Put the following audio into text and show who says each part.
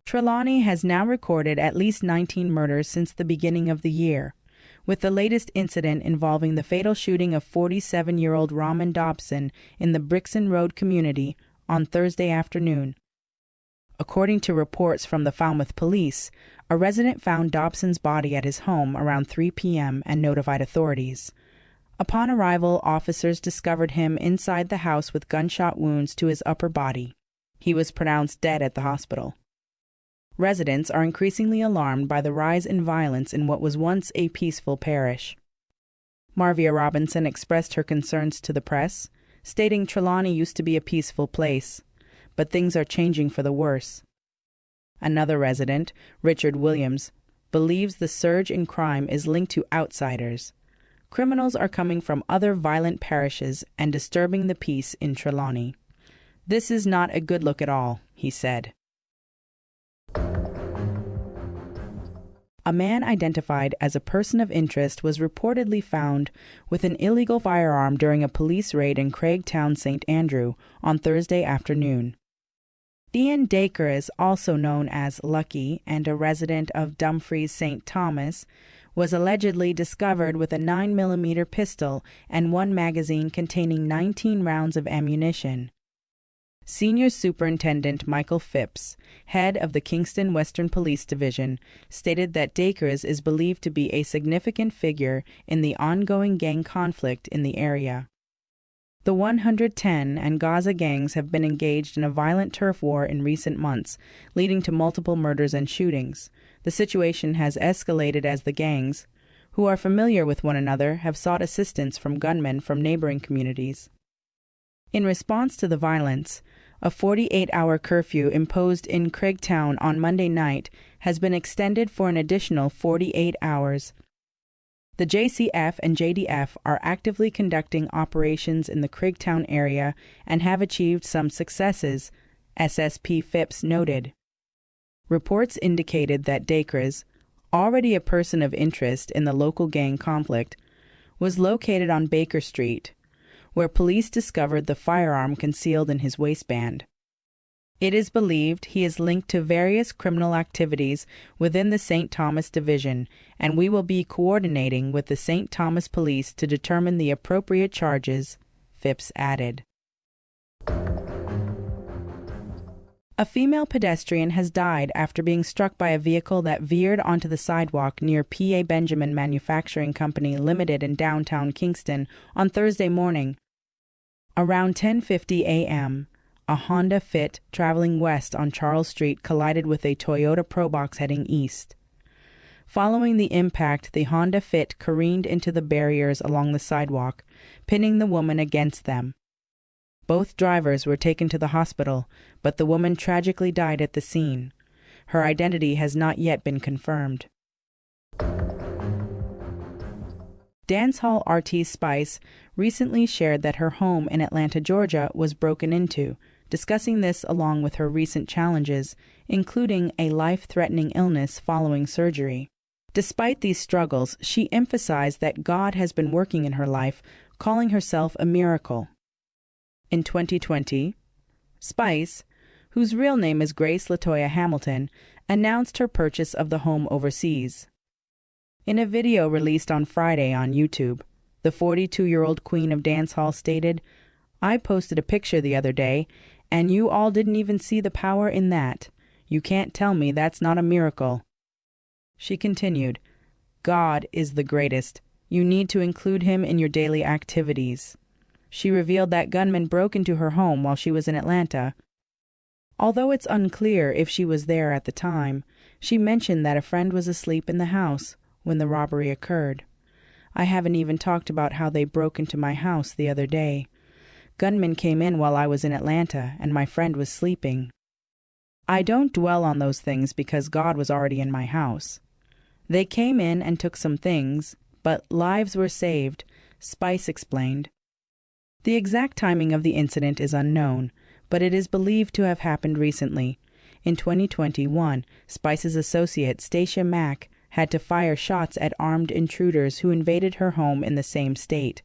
Speaker 1: Trelawney has now recorded at least 19 murders since the beginning of the year, with the latest incident involving the fatal shooting of 47-year-old Raman Dobson in the Brixton Road community on Thursday afternoon. According to reports from the Falmouth police, a resident found Dobson's body at his home around 3 p.m. and notified authorities. Upon arrival, officers discovered him inside the house with gunshot wounds to his upper body. He was pronounced dead at the hospital. Residents are increasingly alarmed by the rise in violence in what was once a peaceful parish. Marvia Robinson expressed her concerns to the press, stating Trelawney used to be a peaceful place, but things are changing for the worse. Another resident, Richard Williams, believes the surge in crime is linked to outsiders. Criminals are coming from other violent parishes and disturbing the peace in Trelawney. This is not a good look at all, he said. A man identified as a person of interest was reportedly found with an illegal firearm during a police raid in Craigtown, St. Andrew, on Thursday afternoon. Ian Dacres, also known as Lucky and a resident of Dumfries, St. Thomas, was allegedly discovered with a 9mm pistol and one magazine containing 19 rounds of ammunition. Senior Superintendent Michael Phipps, head of the Kingston Western Police Division, stated that Dacres is believed to be a significant figure in the ongoing gang conflict in the area. The 110 and Gaza gangs have been engaged in a violent turf war in recent months, leading to multiple murders and shootings. The situation has escalated as the gangs, who are familiar with one another, have sought assistance from gunmen from neighboring communities. In response to the violence, a 48-hour curfew imposed in Craigtown on Monday night has been extended for an additional 48 hours. The JCF and JDF are actively conducting operations in the Craigtown area and have achieved some successes, SSP Phipps noted. Reports indicated that Dacres, already a person of interest in the local gang conflict, was located on Baker Street, where police discovered the firearm concealed in his waistband. It is believed he is linked to various criminal activities within the St. Thomas Division, and we will be coordinating with the St. Thomas Police to determine the appropriate charges, Phipps added. A female pedestrian has died after being struck by a vehicle that veered onto the sidewalk near P.A. Benjamin Manufacturing Company Limited in downtown Kingston on Thursday morning. Around 10:50 a.m., a Honda Fit traveling west on Charles Street collided with a Toyota Probox heading east. Following the impact, the Honda Fit careened into the barriers along the sidewalk, pinning the woman against them. Both drivers were taken to the hospital, but the woman tragically died at the scene. Her identity has not yet been confirmed. Dancehall artiste Spice recently shared that her home in Atlanta, Georgia, was broken into, discussing this along with her recent challenges, including a life-threatening illness following surgery. Despite these struggles, she emphasized that God has been working in her life, calling herself a miracle. In 2020, Spice, whose real name is Grace Latoya Hamilton, announced her purchase of the home overseas. In a video released on Friday on YouTube, the 42-year-old queen of dancehall stated, "I posted a picture the other day, and you all didn't even see the power in that. You can't tell me that's not a miracle." She continued, "God is the greatest. You need to include him in your daily activities." She revealed that gunmen broke into her home while she was in Atlanta. Although it's unclear if she was there at the time, she mentioned that a friend was asleep in the house when the robbery occurred. "I haven't even talked about how they broke into my house the other day. Gunmen came in while I was in Atlanta, and my friend was sleeping. I don't dwell on those things because God was already in my house. They came in and took some things, but lives were saved," Spice explained. The exact timing of the incident is unknown, but it is believed to have happened recently. In 2021, Spice's associate, Stacia Mack, had to fire shots at armed intruders who invaded her home in the same state.